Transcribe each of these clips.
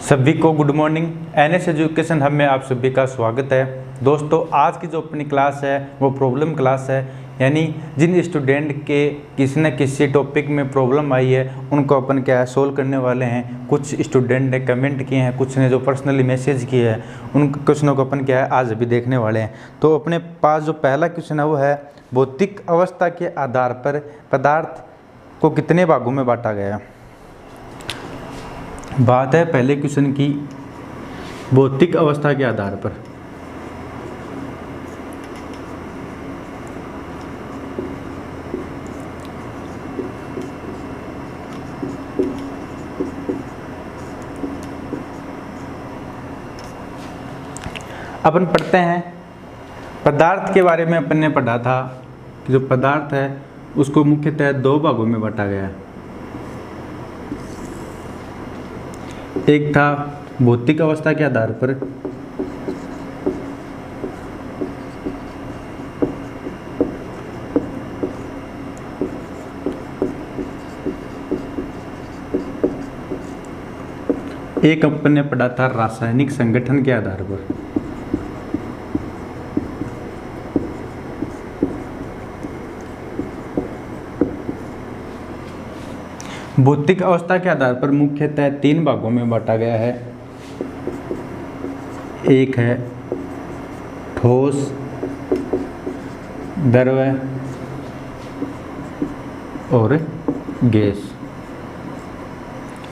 सभी को good morning. NS education hub में आप सभी का स्वागत है। दोस्तों, आज की जो अपनी क्लास है वो प्रॉब्लम क्लास है, यानी जिन स्टूडेंट के किसी न किसी टॉपिक में प्रॉब्लम आई है उनको अपन क्या है सोल्व करने वाले हैं। कुछ स्टूडेंट ने कमेंट किए हैं, कुछ ने जो पर्सनली मैसेज किए हैं, उन क्वेश्चनों को अपन क्या है आज अभी देखने वाले हैं। तो अपने पास जो पहला क्वेश्चन है वो है भौतिक अवस्था के आधार पर पदार्थ को कितने भागों में बांटा गया। बात है पहले क्वेश्चन की, भौतिक अवस्था के आधार पर। अपन पढ़ते हैं पदार्थ के बारे में। अपन ने पढ़ा था कि जो पदार्थ है उसको मुख्यतः दो भागों में बांटा गया है। एक था भौतिक अवस्था के आधार पर, एक अपन ने पढ़ा था रासायनिक संगठन के आधार पर। भौतिक अवस्था के आधार पर मुख्यतः तीन भागों में बांटा गया है। एक है ठोस, द्रव और गैस।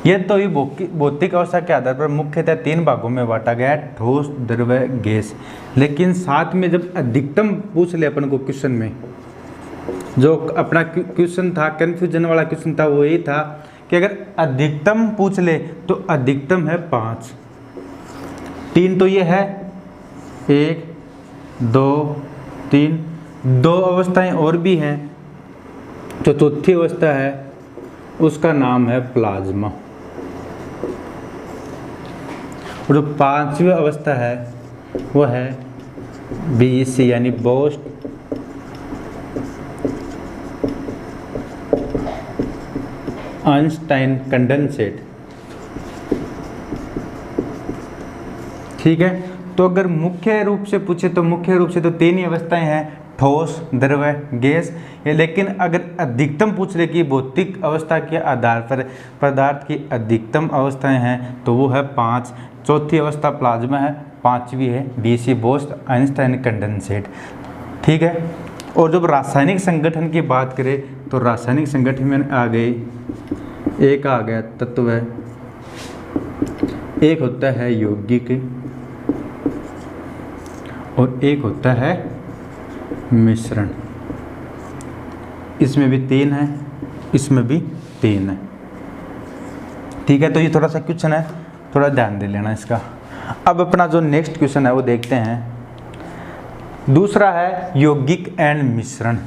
यह तो ये भौतिक अवस्था के आधार पर मुख्यतः तीन भागों में बांटा गया है, ठोस, द्रव, गैस। लेकिन साथ में जब अधिकतम पूछ ले अपन को क्वेश्चन में, जो अपना क्वेश्चन था कन्फ्यूजन वाला क्वेश्चन था, वो यही था कि अगर अधिकतम पूछ ले तो अधिकतम है 5। 3 तो ये है 1 2 3, 2 अवस्थाएं और भी हैं। जो चौथी अवस्था है उसका नाम है प्लाज्मा, और जो 5वीं अवस्था है वो है BEC यानी बोस्ट आइंस्टाइन कंडेंसेट। ठीक है, तो अगर मुख्य रूप से पूछे तो मुख्य रूप से तो तीन ही अवस्थाएं हैं, ठोस, द्रव, गैस। लेकिन अगर अधिकतम पूछ ले कि भौतिक अवस्था के आधार पर पदार्थ की अधिकतम अवस्थाएं हैं तो वो है 5। चौथी अवस्था प्लाज्मा है, 5वीं है BEC बोस्ट आइंस्टाइन कंडेंसेट। ठीक है, और जब रासायनिक संगठन की बात करें तो रासायनिक संगठन में आ गई, एक आ गया तत्व, एक होता है यौगिक और एक होता है मिश्रण। इसमें भी 3 है, इसमें भी 3 है। ठीक है, तो ये थोड़ा सा क्वेश्चन है, थोड़ा ध्यान दे लेना इसका। अब अपना जो नेक्स्ट क्वेश्चन है वो देखते हैं। दूसरा है यौगिक एंड मिश्रण।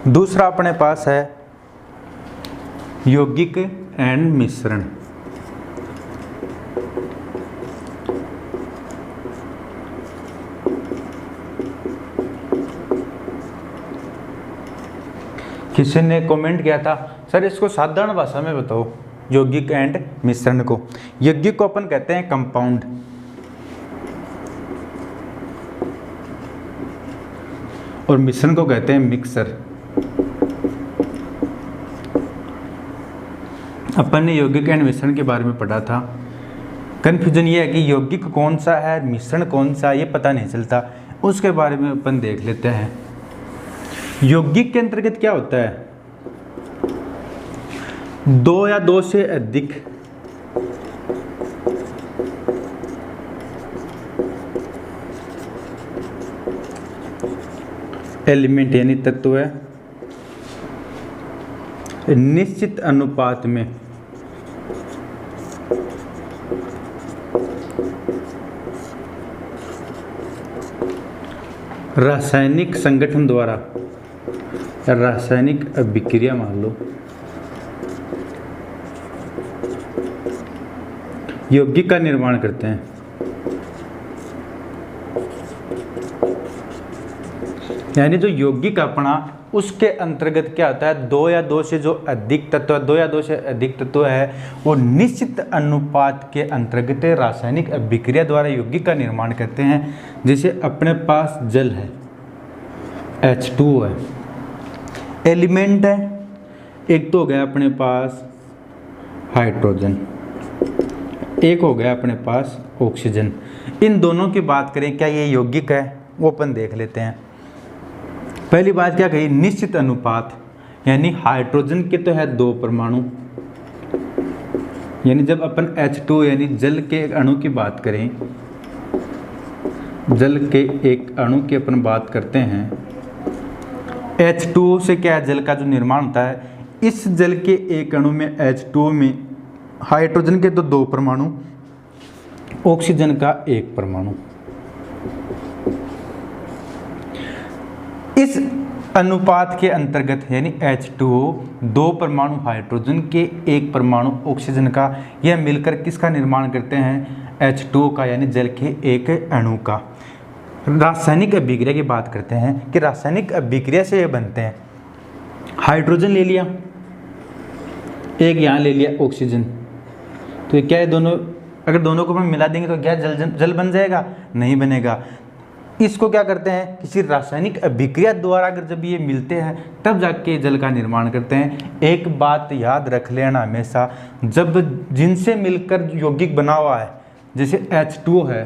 दूसरा अपने पास है यौगिक एंड मिश्रण। किसी ने कमेंट किया था, सर इसको साधारण भाषा में बताओ यौगिक एंड मिश्रण को। यौगिक को अपन कहते हैं कंपाउंड, और मिश्रण को कहते हैं मिक्सर। अपन ने यौगिक एंड मिश्रण के बारे में पढ़ा था। कन्फ्यूजन ये है कि यौगिक कौन सा है, मिश्रण कौन सा है, ये पता नहीं चलता। उसके बारे में अपन देख लेते हैं। यौगिक के अंतर्गत क्या होता है, 2 या 2 से अधिक एलिमेंट यानी तत्व निश्चित अनुपात में रासायनिक संगठन द्वारा रासायनिक अभिक्रिया मान लो यौगिक का निर्माण करते हैं। यानी जो यौगिक अपना, उसके अंतर्गत क्या होता है, दो या दो से जो अधिक तत्व, दो या दो से अधिक तत्व है, वो निश्चित अनुपात के अंतर्गत रासायनिक अभिक्रिया द्वारा यौगिक का निर्माण करते हैं। जैसे अपने पास जल है, H2O है, एलिमेंट है, एक तो हो गया अपने पास हाइड्रोजन, एक हो गया अपने पास ऑक्सीजन। इन दोनों की बात करें, क्या ये यौगिक है, वो अपन देख लेते हैं। पहली बात क्या कही, निश्चित अनुपात, यानी हाइड्रोजन के तो है 2 परमाणु, यानी जब अपन H2 यानी जल के एक अणु की बात करें, जल के एक अणु की अपन बात करते हैं, H2O से क्या है, जल का जो निर्माण होता है, इस जल के एक अणु में H2O में हाइड्रोजन के तो 2 परमाणु, ऑक्सीजन का 1 परमाणु। इस अनुपात के अंतर्गत यानी H2O 2 परमाणु हाइड्रोजन के 1 परमाणु ऑक्सीजन का, यह मिलकर किसका निर्माण करते हैं, H2O का, यानी जल के एक अणु का। रासायनिक अभिक्रिया की बात करते हैं कि रासायनिक अभिक्रिया से ये बनते हैं, हाइड्रोजन ले लिया, एक यहाँ ले लिया ऑक्सीजन, तो क्या है, दोनों अगर दोनों को हम मिला देंगे तो क्या जल बन जाएगा, नहीं बनेगा। इसको क्या करते हैं, किसी रासायनिक अभिक्रिया द्वारा अगर जब ये मिलते हैं तब जाके जल का निर्माण करते हैं। एक बात याद रख लेना हमेशा, जब जिनसे मिलकर यौगिक बना हुआ है, जैसे H2O है,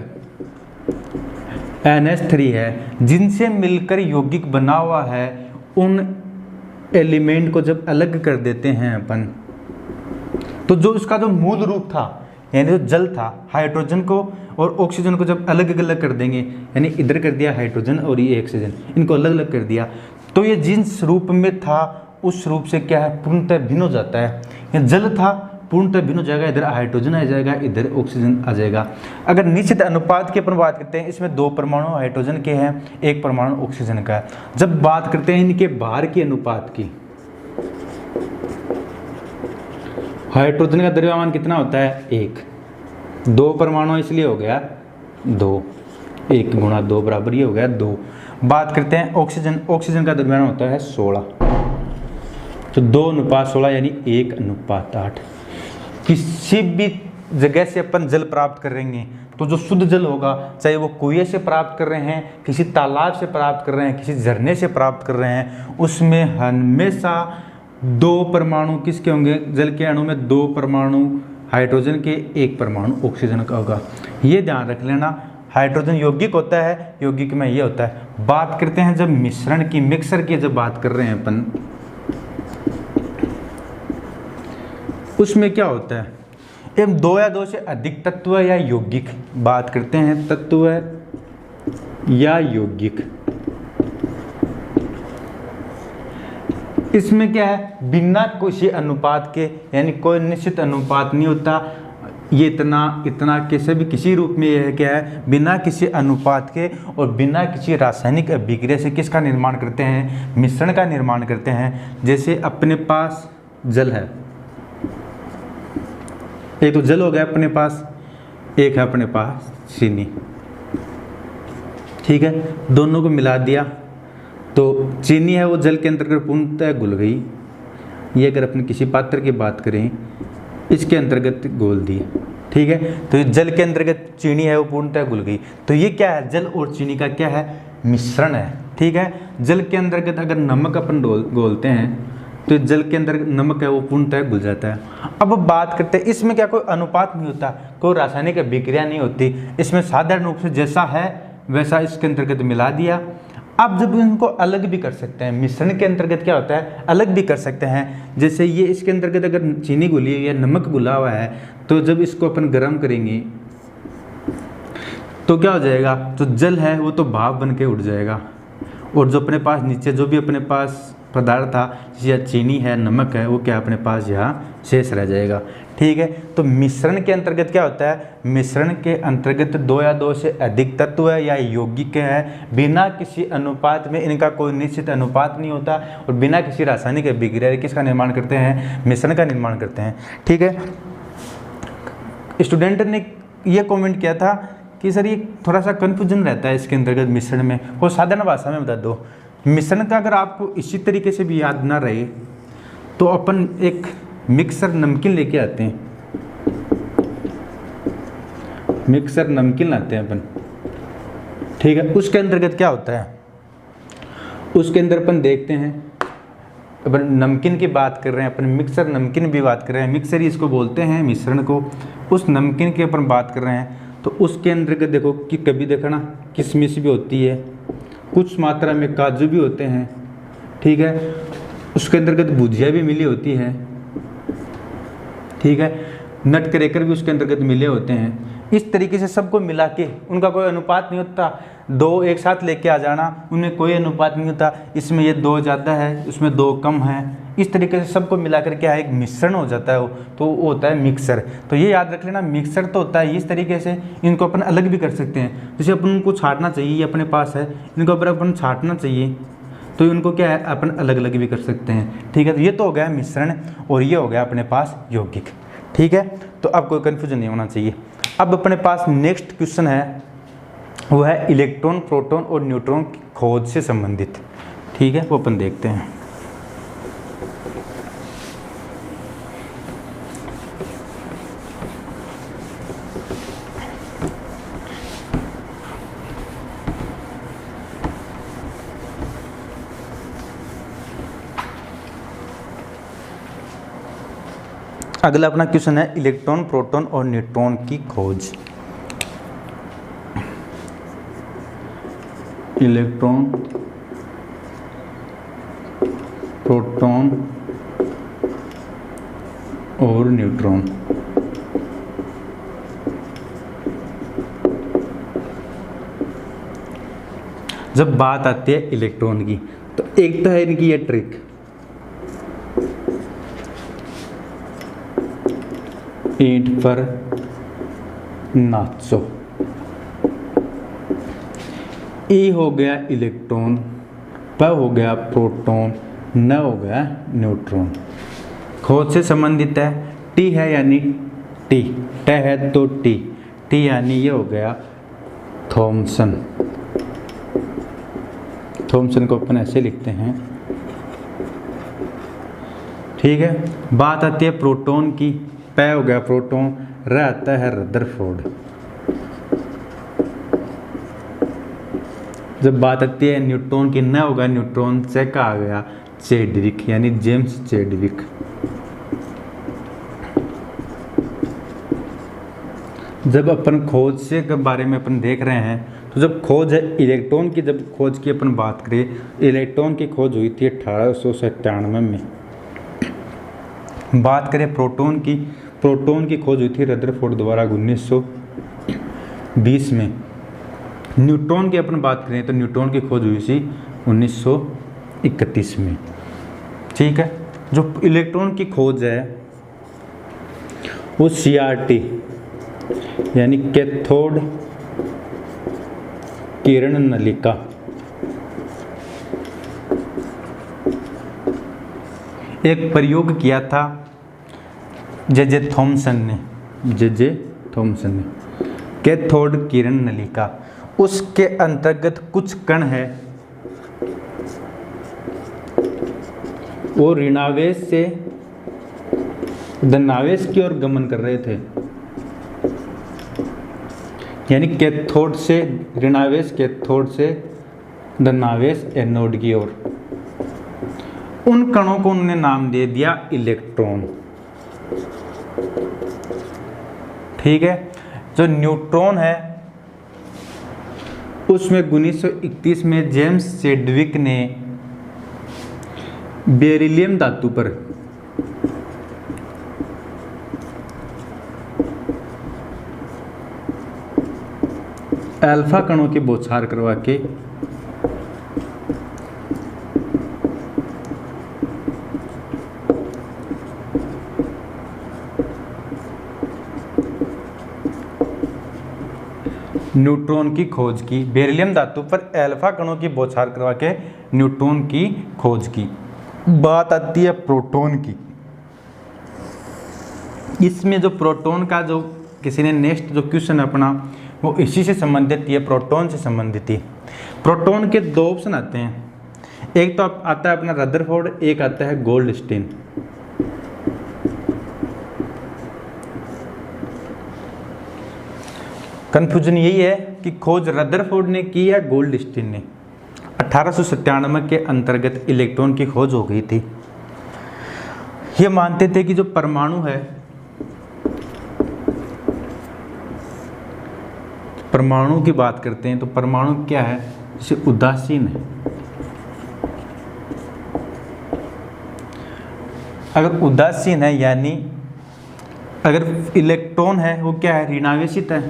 NH3 है, जिनसे मिलकर यौगिक बना हुआ है, उन एलिमेंट को जब अलग कर देते हैं अपन, तो जो उसका जो मूल रूप था, यानी जो जल था, हाइड्रोजन को और ऑक्सीजन को जब अलग अलग कर देंगे, यानी इधर कर दिया हाइड्रोजन और ये ऑक्सीजन, इनको अलग अलग कर दिया, तो ये जिस रूप में था उस रूप से क्या है, पूर्णतः भिन्न हो जाता है। ये जल था, पूर्णतः भिन्न हो जाएगा, इधर हाइड्रोजन आ जाएगा, इधर ऑक्सीजन आ जाएगा। अगर निश्चित अनुपात की अपन बात करते हैं, इसमें 2 परमाणु हाइड्रोजन के हैं, 1 परमाणु ऑक्सीजन का है। जब बात करते हैं इनके बाहर की अनुपात की, हाइड्रोजन का द्रव्यमान कितना होता है, 1, 2 परमाणु इसलिए हो गया 2, 1 गुणा 2 बराबर ये हो गया 2। बात करते हैं ऑक्सीजन, ऑक्सीजन का द्रव्यमान होता है 16, तो 2:16 यानी 1:8। किसी भी जगह से अपन जल प्राप्त करेंगे तो जो शुद्ध जल होगा, चाहे वो कुएं से प्राप्त कर रहे हैं, किसी तालाब से प्राप्त कर रहे हैं, किसी झरने से प्राप्त कर रहे हैं, उसमें हमेशा 2 परमाणु किसके होंगे, जल के अणु में 2 परमाणु हाइड्रोजन के, 1 परमाणु ऑक्सीजन का होगा। ये ध्यान रख लेना। हाइड्रोजन यौगिक होता है, यौगिक में ये होता है। बात करते हैं जब मिश्रण की, मिक्सर की जब बात कर रहे हैं अपन, उसमें क्या होता है, एवं 2 या 2 से अधिक तत्व या यौगिक, बात करते हैं तत्व या यौगिक, इसमें क्या है, बिना किसी अनुपात के, यानी कोई निश्चित अनुपात नहीं होता, ये इतना कैसे भी किसी रूप में यह क्या है, बिना किसी अनुपात के और बिना किसी रासायनिक अभिक्रिया से किसका निर्माण करते हैं, मिश्रण का निर्माण करते हैं। जैसे अपने पास जल है, एक तो जल हो गया अपने पास, एक है अपने पास चीनी, ठीक है, दोनों को मिला दिया तो चीनी है वो जल के अंतर्गत पूर्णतः घुल गई। ये अगर अपने किसी पात्र की बात करें, इसके अंतर्गत घोल दी, ठीक है, तो जल के अंतर्गत चीनी है वो पूर्णतः घुल गई। तो ये क्या है, जल और चीनी का क्या है, मिश्रण है, ठीक है। जल के अंतर्गत अगर नमक अपन घोलते हैं तो जल के अंदर नमक है वो पूर्णतः घुल जाता है। अब बात करते हैं, इसमें क्या कोई अनुपात नहीं होता, कोई रासायनिक अभिक्रिया नहीं होती, इसमें साधारण रूप से जैसा है वैसा इसके अंतर्गत मिला दिया। अब जब इनको अलग भी कर सकते हैं, मिश्रण के अंतर्गत क्या होता है, अलग भी कर सकते हैं। जैसे ये इसके अंतर्गत अगर चीनी घुली है या नमक घुला हुआ है, तो जब इसको अपन गर्म करेंगे तो क्या हो जाएगा, जो जल है वो तो भाप बन के उड़ जाएगा, और जो अपने पास नीचे जो भी अपने पास पदार्थ था, या चीनी है, नमक है, वो क्या अपने पास यहाँ शेष रह जाएगा, ठीक है। तो मिश्रण के अंतर्गत क्या होता है, मिश्रण के अंतर्गत 2 या 2 से अधिक तत्व है या यौगिक है, बिना किसी अनुपात में, इनका कोई निश्चित अनुपात नहीं होता, और बिना किसी रासायनिक अभिक्रिया किसका निर्माण करते हैं, मिश्रण का निर्माण करते हैं, ठीक है। स्टूडेंट ने ये कमेंट किया था कि सर ये थोड़ा सा कन्फ्यूजन रहता है इसके अंतर्गत मिश्रण में, को साधारण भाषा में बता दो। मिश्रण का अगर आपको इसी तरीके से भी याद ना रहे तो अपन एक मिक्सर नमकीन लेके आते हैं, मिक्सर नमकीन लाते हैं अपन, ठीक है। उसके अंतर्गत क्या होता है, उसके अंदर अपन देखते हैं, अपन नमकीन की बात कर रहे हैं, अपन मिक्सर नमकीन भी बात कर रहे हैं, मिक्सर ही इसको बोलते हैं मिश्रण को। उस नमकीन की अपन बात कर रहे हैं तो उसके अंतर्गत देखो कि कभी देखना किशमिश भी होती है, कुछ मात्रा में काजू भी होते हैं, ठीक है। उसके अंतर्गत भुजिया भी मिली होती है, ठीक है। नट क्रैकर भी उसके अंतर्गत मिले होते हैं। इस तरीके से सबको मिला के उनका कोई अनुपात नहीं होता, दो एक साथ लेके आ जाना, उनमें कोई अनुपात नहीं होता, इसमें ये दो ज़्यादा है, उसमें दो कम है। इस तरीके से सबको मिला कर क्या है, एक मिश्रण हो जाता है वो, तो वो होता है मिक्सर। तो ये याद रख लेना, मिक्सर तो होता है इस तरीके से। इनको अपन अलग भी कर सकते हैं, जैसे अपन उनको छांटना चाहिए, ये अपने पास है, इनको अपन छांटना चाहिए तो इनको क्या है अपन अलग अलग भी कर सकते हैं, ठीक है। तो ये तो हो गया मिश्रण और ये हो गया अपने पास यौगिक, ठीक है। तो अब कोई कन्फ्यूजन नहीं होना चाहिए। अब अपने पास नेक्स्ट क्वेश्चन है, वो है इलेक्ट्रॉन, प्रोटॉन और न्यूट्रॉन की खोज से संबंधित, ठीक है। वो अपन देखते हैं। अगला अपना क्वेश्चन है इलेक्ट्रॉन, प्रोटॉन और न्यूट्रॉन की खोज। इलेक्ट्रॉन, प्रोटॉन और न्यूट्रॉन। जब बात आती है इलेक्ट्रॉन की तो एक तो है इनकी ये ट्रिक, ईंट पर नाचो। ए हो गया इलेक्ट्रॉन, प हो गया प्रोटॉन, न हो गया न्यूट्रॉन। खोज से संबंधित है, टी है यानी टी, ट है तो टी, टी यानी ये हो गया थॉमसन। थॉमसन को अपन ऐसे लिखते हैं, ठीक है। बात आती है प्रोटॉन की, प हो गया प्रोटॉन, र आता है रदरफोर्ड। जब बात आती है न्यूट्रॉन की, न होगा न्यूट्रॉन, से का आ गया चैडविक यानी जेम्स चैडविक। जब अपन खोज से के बारे में अपन देख रहे हैं तो जब खोज है इलेक्ट्रॉन की, जब खोज की अपन बात करें, इलेक्ट्रॉन की खोज हुई थी 1897 में। बात करें प्रोटॉन की, प्रोटॉन की खोज हुई थी रदरफोर्ड द्वारा 1920 में। न्यूट्रॉन की अपन बात करें तो न्यूट्रॉन की खोज हुई थी 1931 में, ठीक है। जो इलेक्ट्रॉन की खोज है वो CRT यानी कैथोड किरण नलिका, एक प्रयोग किया था जे थॉमसन ने, जे थॉमसन ने, कैथोड किरण नलिका। उसके अंतर्गत कुछ कण है वो ऋणावेश से धनावेश की ओर गमन कर रहे थे, यानी कैथोड से ऋणावेश, कैथोड से धनावेश एनोड की ओर। उन कणों को उन्होंने नाम दे दिया इलेक्ट्रॉन, ठीक है। जो न्यूट्रॉन है उसमें 1931 में जेम्स चैडविक ने बेरिलियम धातु पर अल्फा कणों की बौछार करवा के न्यूट्रॉन की खोज की। बेरिलियम धातु पर अल्फा कणों की बौछार करवा के न्यूट्रॉन की खोज की। बात आती है प्रोटॉन की। इसमें जो प्रोटॉन का जो किसी ने नेक्स्ट जो क्वेश्चन अपना वो इसी से संबंधित, ये प्रोटॉन से संबंधित है। प्रोटॉन के दो ऑप्शन आते हैं, एक तो आता है अपना रदरफोर्ड, एक आता है गोल्डस्टीन। कंफ्यूजन यही है कि खोज रदरफोर्ड ने की या गोल्डस्टीन ने। 1897 के अंतर्गत इलेक्ट्रॉन की खोज हो गई थी। ये मानते थे कि जो परमाणु है, परमाणु की बात करते हैं तो परमाणु क्या है, जैसे उदासीन है। अगर उदासीन है यानी अगर इलेक्ट्रॉन है वो क्या है, ऋणावेशित है।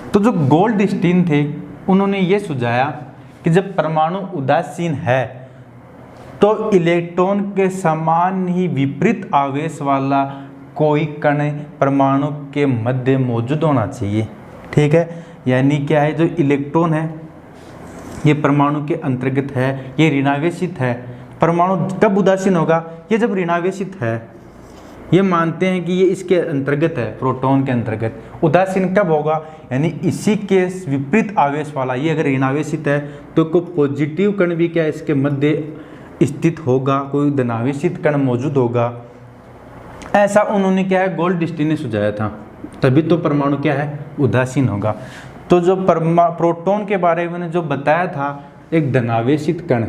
तो जो गोल्डस्टीन थे उन्होंने ये सुझाया कि जब परमाणु उदासीन है तो इलेक्ट्रॉन के समान ही विपरीत आवेश वाला कोई कण परमाणु के मध्य मौजूद होना चाहिए। ठीक है, यानी क्या है, जो इलेक्ट्रॉन है ये परमाणु के अंतर्गत है, ये ऋणावेशित है। परमाणु कब उदासीन होगा, ये जब ऋणावेशित है। ये मानते हैं कि ये इसके अंतर्गत है, प्रोटॉन के अंतर्गत। उदासीन कब होगा, यानी इसी के विपरीत आवेश वाला, ये अगर ऋणावेशित है तो कोई पॉजिटिव कण भी क्या इसके मध्य स्थित होगा, कोई धनावेशित कण मौजूद होगा। ऐसा उन्होंने क्या है, गोल्डस्टीन ने सुझाया था। तभी तो परमाणु क्या है, उदासीन होगा। तो जो प्रोटॉन के बारे में जो बताया था, एक धनावेशित कण,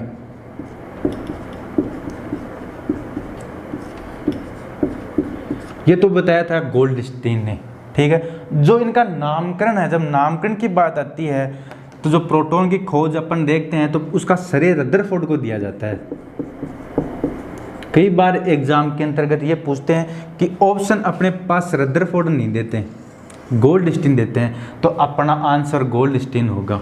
ये तो बताया था गोल्डस्टीन ने। ठीक है, जो इनका नामकरण है, जब नामकरण की बात आती है तो जो प्रोटॉन की खोज अपन देखते हैं तो उसका श्रेय रदरफोर्ड को दिया जाता है। कई बार एग्जाम के अंतर्गत ये पूछते हैं कि ऑप्शन अपने पास रदरफोर्ड नहीं देते, गोल्डस्टीन देते हैं, तो अपना आंसर गोल्डस्टीन होगा।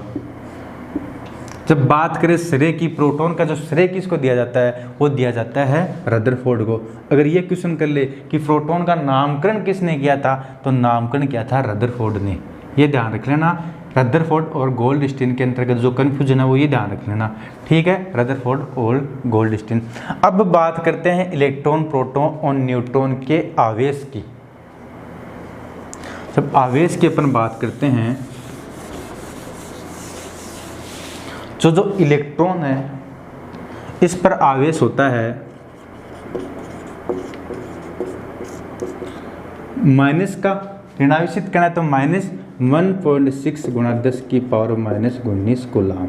जब बात करें श्रेय की, प्रोटॉन का जो श्रेय किसको दिया जाता है, वो दिया जाता है रदरफोर्ड को। अगर ये क्वेश्चन कर ले कि प्रोटॉन का नामकरण किसने किया था, तो नामकरण किया था रदरफोर्ड ने। ये ध्यान रख लेना, रदरफोर्ड और गोल्डस्टीन के अंतर्गत जो कन्फ्यूजन है वो ये ध्यान रख लेना। ठीक है, रदरफोर्ड और गोल्डस्टीन। अब बात करते हैं इलेक्ट्रॉन, प्रोटॉन और न्यूट्रॉन के आवेश की। जब आवेश की अपन बात करते हैं, जो इलेक्ट्रॉन है इस पर आवेश होता है माइनस का, ऋणावेशित कण है तो -1.6 गुणा 10 की पावर -19 कूलाम।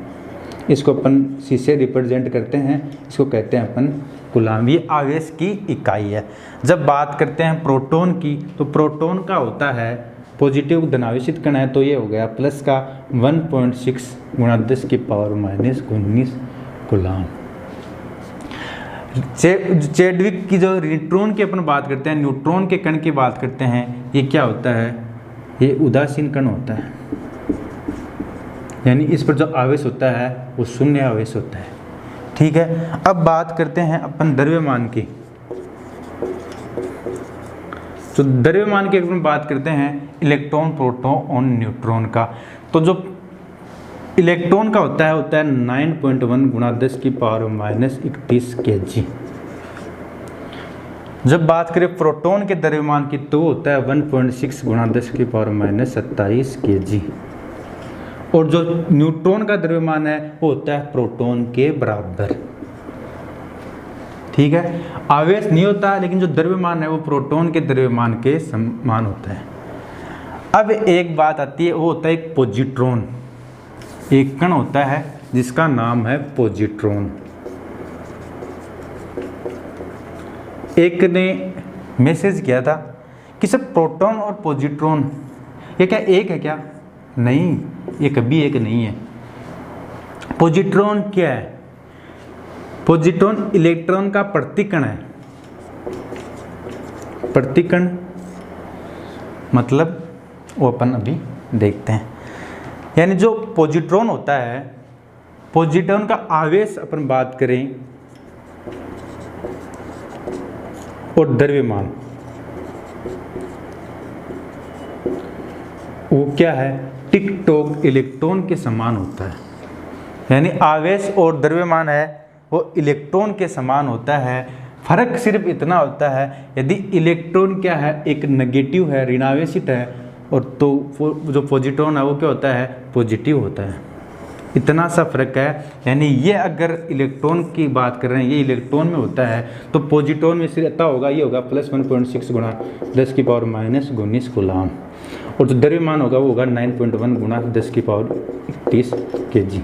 इसको अपन सी से रिप्रेजेंट करते हैं, इसको कहते हैं अपन कूलाम। ये आवेश की इकाई है। जब बात करते हैं प्रोटॉन की, तो प्रोटॉन का होता है पॉजिटिव धनावेशित कण है तो ये हो गया प्लस का 1.6 गुणा 10 की पावर -19 कूलाम। चैडविक की जो न्यूट्रॉन की अपन बात करते हैं, न्यूट्रॉन के कण की बात करते हैं, ये क्या होता है, ये उदासीन कण होता है। यानी इस पर जो आवेश होता है वो शून्य आवेश होता है। ठीक है, अब बात करते हैं अपन द्रव्यमान की। तो द्रव्यमान की अगर बात करते हैं इलेक्ट्रॉन, प्रोटॉन और न्यूट्रॉन का, तो जो इलेक्ट्रॉन का होता है 9.1 गुणा 10 की पावर -31 kg। जब बात करें प्रोटॉन के द्रव्यमान की तो होता है 1.6 गुणा 10 की पावर -27 kg। और जो न्यूट्रॉन का द्रव्यमान है वो होता है प्रोटॉन के बराबर। ठीक है, आवेश नहीं होता लेकिन जो द्रव्यमान है वो प्रोटॉन के द्रव्यमान के समान होता है। अब एक बात आती है, वो होता है एक पॉजिट्रॉन। एक कण होता है जिसका नाम है पॉजिट्रॉन। एक ने मैसेज किया था कि सर प्रोटॉन और पॉजिट्रॉन ये क्या एक है क्या? नहीं, ये कभी एक नहीं है। पॉजिट्रॉन क्या है? पॉजिट्रॉन इलेक्ट्रॉन का प्रतिकण है। प्रतिकण मतलब वो अपन अभी देखते हैं। यानी जो पॉजिट्रॉन होता है, पॉजिट्रॉन का आवेश अपन बात करें और द्रव्यमान, वो क्या है, टिक टॉक इलेक्ट्रॉन के समान होता है। यानी आवेश और द्रव्यमान है वो इलेक्ट्रॉन के समान होता है। फर्क सिर्फ इतना होता है, यदि इलेक्ट्रॉन क्या है, एक नेगेटिव है, ऋणावेशित है, और तो जो पॉजिट्रॉन है वो क्या होता है, पॉजिटिव होता है। इतना सा फर्क है। यानी ये अगर इलेक्ट्रॉन की बात कर रहे हैं, ये इलेक्ट्रॉन में होता है, तो पॉजिट्रॉन में सिर्फ होगा, ये होगा +1.6 गुणा 10⁻⁻19 कूलाम, और जो द्रव्यमान होगा वो होगा 9.1 गुणा 10⁻31 kg।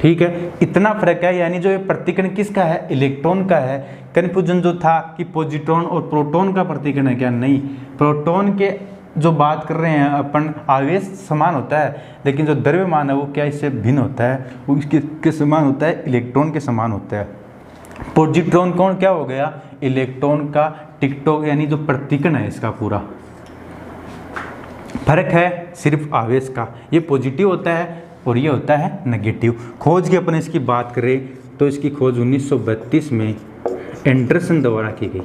ठीक है, इतना फर्क है। यानी जो ये प्रतिकरण किसका है, इलेक्ट्रॉन का है। कन्फ्यूजन जो था कि पॉजिट्रॉन और प्रोटॉन का प्रतिकरण है क्या, नहीं, प्रोटॉन के जो बात कर रहे हैं अपन, आवेश समान होता है, लेकिन जो द्रव्यमान है वो क्या इससे भिन्न होता है, वो इसके समान होता है, इलेक्ट्रॉन के समान होता है। पॉजिट्रॉन कौन क्या हो गया, इलेक्ट्रॉन का टिकटॉक, यानी जो प्रतिकरण है इसका पूरा। फर्क है सिर्फ आवेश का, ये पॉजिटिव होता है और ये होता है नेगेटिव। खोज की अपन इसकी बात करें तो इसकी खोज 1932 में एंडरसन द्वारा की गई,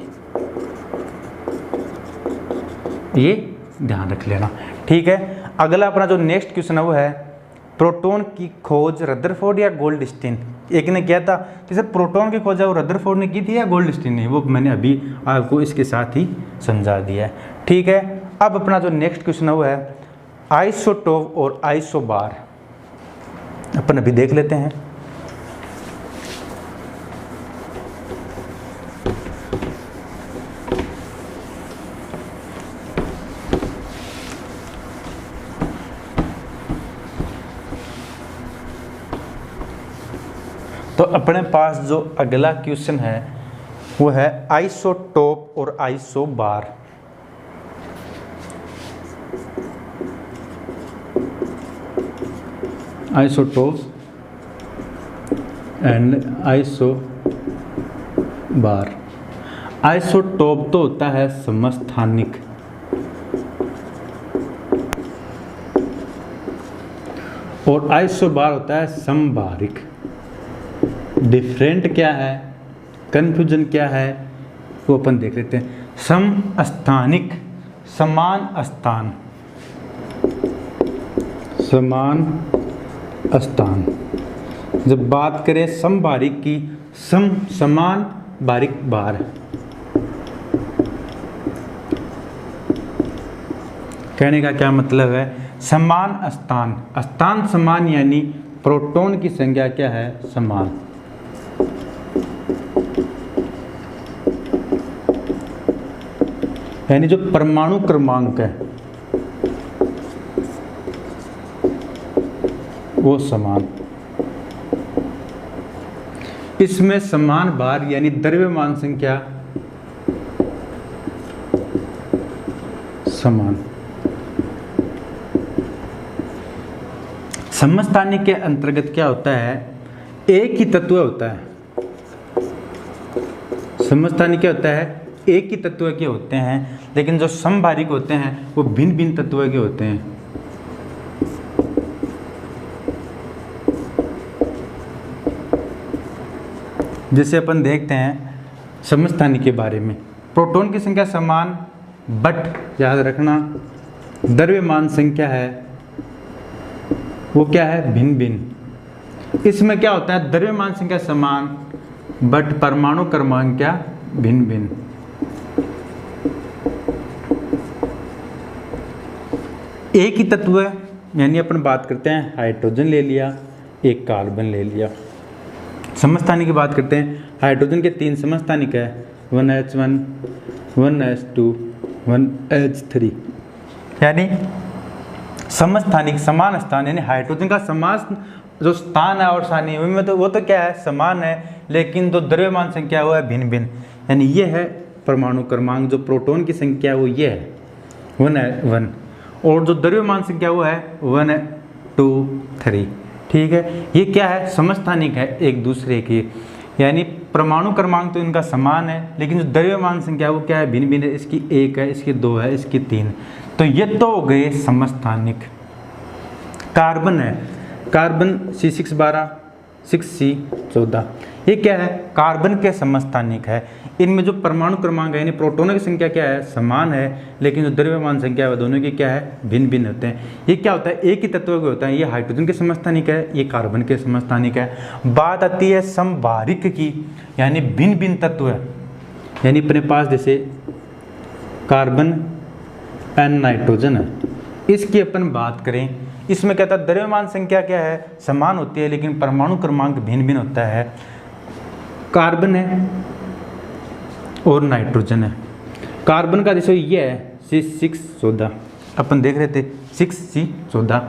ये ध्यान रख लेना। ठीक है, अगला अपना जो नेक्स्ट क्वेश्चन है वो है प्रोटॉन की खोज रदरफोर्ड या गोल्डस्टीन। एक ने किया था, जैसे प्रोटॉन की खोज है वो रदरफोर्ड ने की थी या गोल्डस्टीन ने, वो मैंने अभी आपको इसके साथ ही समझा दिया है। ठीक है, अब अपना जो नेक्स्ट क्वेश्चन है वो है आइसोटोप और आइसोबार, अपन अभी देख लेते हैं। तो अपने पास जो अगला क्वेश्चन है वो है आइसोटोप और isobar. Isotope and isobar. Isotope तो होता है समस्थानिक, और आइसोबार होता है समबारिक। डिफरेंट क्या है, कन्फ्यूजन क्या है, वो अपन देख लेते हैं। समस्थानिक, समान स्थान, समान स्थान। जब बात करें समबारिक की, समान बारिक बार। कहने का क्या मतलब है, समान स्थान, स्थान समान, यानी प्रोटॉन की संख्या क्या है, समान। यानी जो परमाणु क्रमांक है वो समान। इसमें समान भार यानी द्रव्यमान संख्या समान। समस्थानिक के अंतर्गत क्या होता है, एक ही तत्व होता है। समस्थानिक क्या होता है, एक ही तत्व के होते हैं, लेकिन जो समबारिक होते हैं वो भिन्न भिन्न तत्व के होते हैं। जैसे अपन देखते हैं समस्थानिक के बारे में, प्रोटॉन की संख्या समान, बट याद रखना द्रव्यमान संख्या है वो क्या है, भिन्न भिन्न। इसमें क्या होता है, द्रव्यमान संख्या समान बट परमाणु क्रमांक क्या, भिन्न भिन्न। एक ही तत्व है, यानी अपन बात करते हैं हाइड्रोजन ले लिया, एक कार्बन ले लिया। समस्थानिक की बात करते हैं, हाइड्रोजन के 3 समस्थानिक है, 1H1, 1H2, 1H3। यानी समस्थानिक समान स्थान, यानी हाइड्रोजन का समान जो स्थान है और स्थानीय में तो वो तो क्या है, समान है, लेकिन जो द्रव्यमान संख्या वो है भिन्न भिन्न। यानी ये है परमाणु क्रमांक, जो प्रोटॉन की संख्या वो ये है 1, और जो द्रव्यमान संख्या वो है 1, 2, 3। ठीक है, ये क्या है, समस्थानिक है एक दूसरे की। यानी परमाणु क्रमांक तो इनका समान है, लेकिन जो द्रव्यमान संख्या वो क्या है, भिन्न भिन्न है। इसकी 1 है, इसकी 2 है, इसकी 3। तो ये तो हो गए समस्थानिक। कार्बन है, कार्बन C612, 6C14, ये क्या है, कार्बन के समस्थानिक है। इनमें जो परमाणु क्रमांक है यानी प्रोटॉनों की संख्या क्या है, समान है, लेकिन जो द्रव्यमान संख्या है दोनों की क्या है, भिन्न भिन्न होते हैं। ये क्या होता है, एक ही तत्व के होता है। ये हाइड्रोजन के समस्थानिक है, ये कार्बन के समस्थानिक है। बात आती है समबारिक की, यानी भिन्न भिन्न तत्व है। यानी अपने पास जैसे कार्बन एंड नाइट्रोजन है, इसकी अपन बात करें, इसमें क्या था, द्रव्यमान संख्या क्या है, समान होती है, लेकिन परमाणु क्रमांक भिन्न भिन्न होता है। कार्बन है और नाइट्रोजन है। कार्बन का जैसे ये है C614, अपन देख रहे थे 6C14।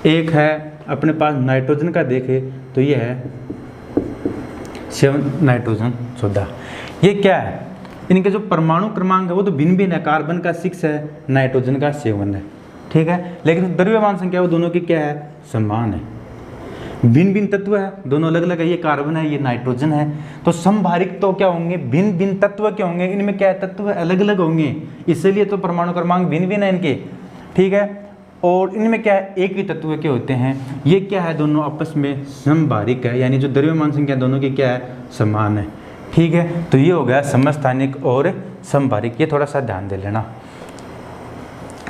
एक है अपने पास नाइट्रोजन का देखे तो ये है 7 नाइट्रोजन 14। ये क्या है, इनके जो परमाणु क्रमांक है वो तो भिन्न भिन्न है, कार्बन का 6 है, नाइट्रोजन का 7 है, ठीक है, लेकिन द्रव्यमान संख्या वो दोनों की क्या है, समान है। भिन्न भिन्न तत्व है, दोनों अलग अलग है, ये कार्बन है, ये नाइट्रोजन है, तो समभारिक तो क्या होंगे, भिन्न भिन्न तत्व क्या होंगे, इनमें क्या है, तत्व अलग अलग होंगे, इसलिए तो परमाणु क्रमांक भिन्न भिन्न है इनके, ठीक है। और इनमें क्या है, एक ही तत्व के होते हैं, ये क्या है, दोनों आपस में समभारिक है, यानी जो द्रव्यमान संख्या दोनों की क्या है, समान है, ठीक है। तो ये हो गया समस्थानिक और समभारिक, ये थोड़ा सा ध्यान दे लेना।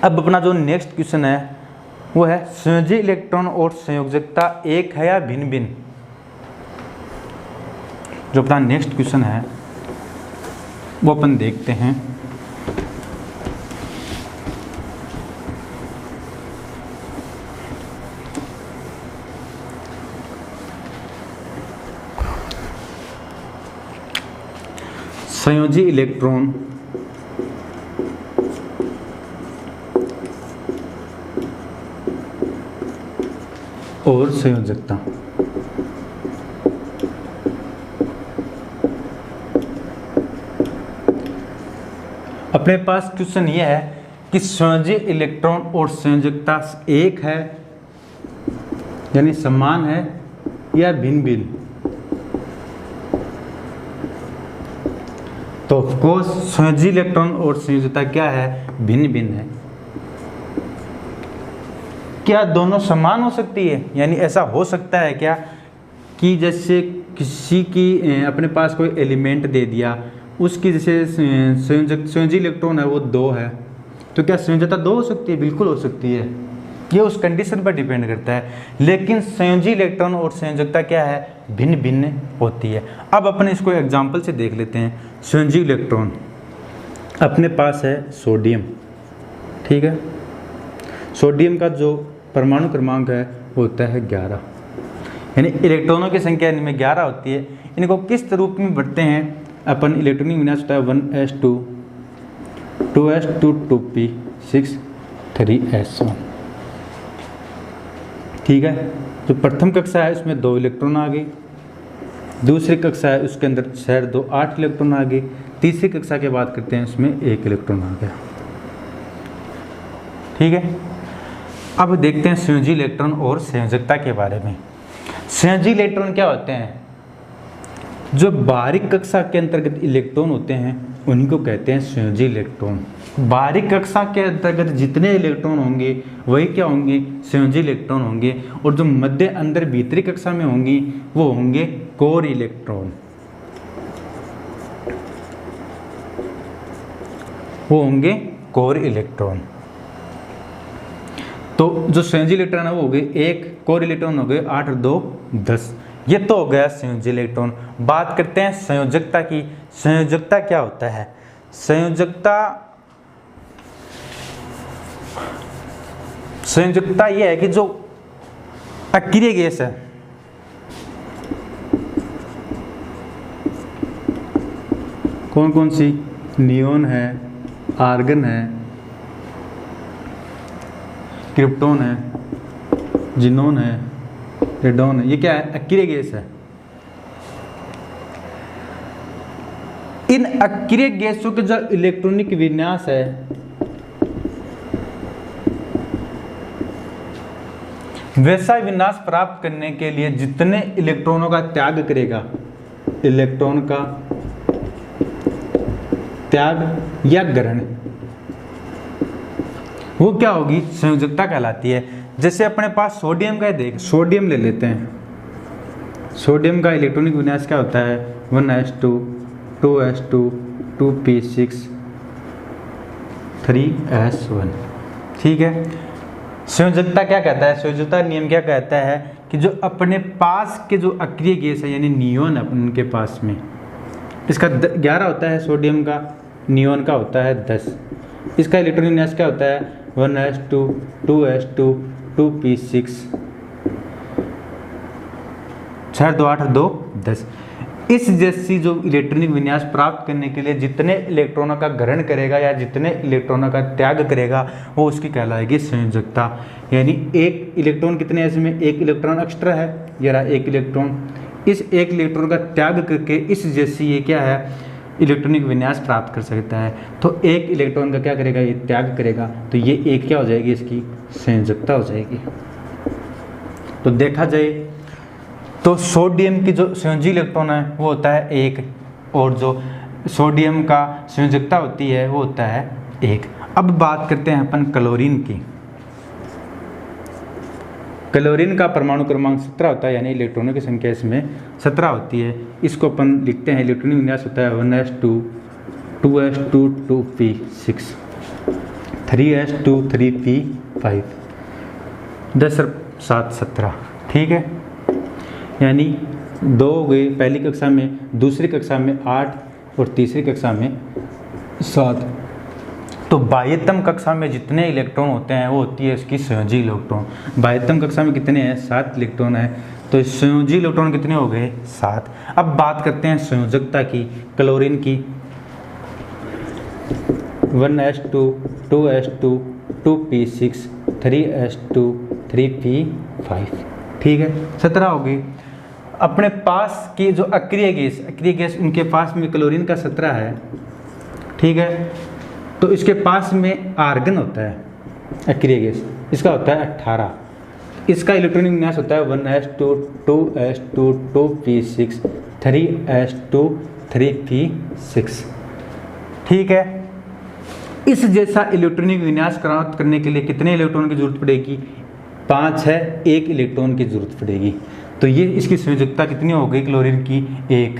अब अपना जो नेक्स्ट क्वेश्चन है वो है संयोजी इलेक्ट्रॉन और संयोजकता एक है या भिन्न भिन्न। जो अपना नेक्स्ट क्वेश्चन है वो अपन देखते हैं। संयोजी इलेक्ट्रॉन और संयोजकता। अपने पास क्वेश्चन यह है कि संयोजी इलेक्ट्रॉन और संयोजकता एक है यानी समान है या भिन्न भिन्न। तो ऑफकोर्स संयोजी इलेक्ट्रॉन और संयोजकता क्या है, भिन्न भिन्न है। क्या दोनों समान हो सकती है, यानी ऐसा हो सकता है क्या कि जैसे किसी की अपने पास कोई एलिमेंट दे दिया, उसकी जैसे संयोजी इलेक्ट्रॉन है वो 2 है, तो क्या संयोजकता 2 हो सकती है, बिल्कुल हो सकती है, ये उस कंडीशन पर डिपेंड करता है। लेकिन संयोजी इलेक्ट्रॉन और संयोजकता क्या है, भिन्न भिन्न होती है। अब अपन इसको एग्जाम्पल से देख लेते हैं। संयोजी इलेक्ट्रॉन अपने पास है सोडियम, ठीक है, सोडियम का जो परमाणु क्रमांक है वो होता है 11, यानी इलेक्ट्रॉनों की संख्या इनमें 11 होती है। इनको किस रूप में बढ़ते हैं अपन, इलेक्ट्रॉनिक विन्यास होता है 1s2 2s2 2p 6 3s1, ठीक है। जो प्रथम कक्षा है उसमें 2 इलेक्ट्रॉन आ गए, दूसरी कक्षा है उसके अंदर 6 2 8 इलेक्ट्रॉन आ गए, तीसरी कक्षा की बात करते हैं उसमें 1 इलेक्ट्रॉन आ गया, ठीक है। अब देखते हैं संयोजी इलेक्ट्रॉन और संयोजकता के बारे में। संयोजी इलेक्ट्रॉन क्या होते हैं, जो बाहरी कक्षा के अंतर्गत इलेक्ट्रॉन होते हैं उन्हीं को कहते हैं संयोजी इलेक्ट्रॉन। बाहरी कक्षा के अंतर्गत जितने इलेक्ट्रॉन होंगे वही क्या होंगे, संयोजी इलेक्ट्रॉन होंगे, और जो मध्य अंदर भीतरी कक्षा में होंगी वो होंगे कोर इलेक्ट्रॉन, वो होंगे कोर इलेक्ट्रॉन। तो जो संयोजी इलेक्ट्रॉन है वो हो गए 1, कोर इलेक्ट्रॉन हो गए 8 और 2 10। ये तो हो गया संयोजी इलेक्ट्रॉन। बात करते हैं संयोजकता की। संयोजकता क्या होता है, संयोजकता ये है कि जो अक्रिय गैस है, कौन कौन सी, नियोन है, आर्गन है, क्रिप्टोन है, जिनोन है, रेडोन है, ये क्या है, अक्रिय गैस है। इन अक्रिय गैसों के जो इलेक्ट्रॉनिक विन्यास है वैसा विन्यास प्राप्त करने के लिए जितने इलेक्ट्रॉनों का त्याग करेगा, इलेक्ट्रॉन का त्याग या ग्रहण, वो क्या होगी, संयोजकता कहलाती है। जैसे अपने पास सोडियम का देख, सोडियम ले लेते हैं। सोडियम का इलेक्ट्रॉनिक विन्यास क्या होता है, 1s2 2s2 2p6 3s1, ठीक है। संयोजकता क्या कहता है, संयोजकता नियम क्या कहता है कि जो अपने पास के जो अक्रिय गैस है यानी नियोन है उनके पास में, इसका 11 होता है सोडियम का, नियोन का होता है 10। इसका इलेक्ट्रॉनिक विन्यास क्या होता है 1s2 2s2 2p6 6 2 8 2 10। इस जैसी जो इलेक्ट्रॉनिक विन्यास प्राप्त करने के लिए जितने इलेक्ट्रॉनों का ग्रहण करेगा या जितने इलेक्ट्रॉनों का त्याग करेगा वो उसकी कहलाएगी संयोजकता। यानी एक इलेक्ट्रॉन कितने इसमें, एक इलेक्ट्रॉन एक्स्ट्रा है, ये रहा एक इलेक्ट्रॉन, इस एक इलेक्ट्रॉन का त्याग करके इस जैसी ये क्या है इलेक्ट्रॉनिक विन्यास प्राप्त कर सकता है। तो एक इलेक्ट्रॉन का क्या करेगा, ये त्याग करेगा, तो ये एक क्या हो जाएगी, इसकी संयोजकता हो जाएगी। तो देखा जाए तो सोडियम की जो संयोजी इलेक्ट्रॉन है वो होता है एक, और जो सोडियम का संयोजकता होती है वो होता है एक। अब बात करते हैं अपन क्लोरीन की। क्लोरीन का परमाणु क्रमांक 17 होता है, यानी इलेक्ट्रॉनों की संख्या इसमें 17 होती है। इसको अपन लिखते हैं, इलेक्ट्रॉनिक विन्यास होता है 1s2 2s2 2p6 3s2 3p5 10 और 7 17। ठीक है, यानी 2 हो गए पहली कक्षा में, दूसरी कक्षा में 8 और तीसरी कक्षा में 7। तो बाह्यतम कक्षा में जितने इलेक्ट्रॉन होते हैं वो होती है इसकी संयोजी इलेक्ट्रॉन। बाह्यतम कक्षा में कितने हैं, 7 इलेक्ट्रॉन है, तो संयोजी इलेक्ट्रॉन कितने हो गए 7। अब बात करते हैं संयोजकता की क्लोरीन की। 1s2 2s2 2p6 3s2 3p5। ठीक है, 17 हो गई। अपने पास की जो अक्रिय गैस उनके पास में क्लोरीन का 17 है। ठीक है, तो इसके पास में आर्गन होता है अक्रिय गैस, इसका होता है 18। इसका इलेक्ट्रॉनिक विन्यास होता है 1s2 2s2 2p6 3s2 3p6। ठीक है, इस जैसा इलेक्ट्रॉनिक विन्यास प्राप्त करने के लिए कितने इलेक्ट्रॉन की जरूरत पड़ेगी, 5 है, 1 इलेक्ट्रॉन की जरूरत पड़ेगी। तो ये इसकी संयोजकता कितनी हो गई क्लोरीन की 1।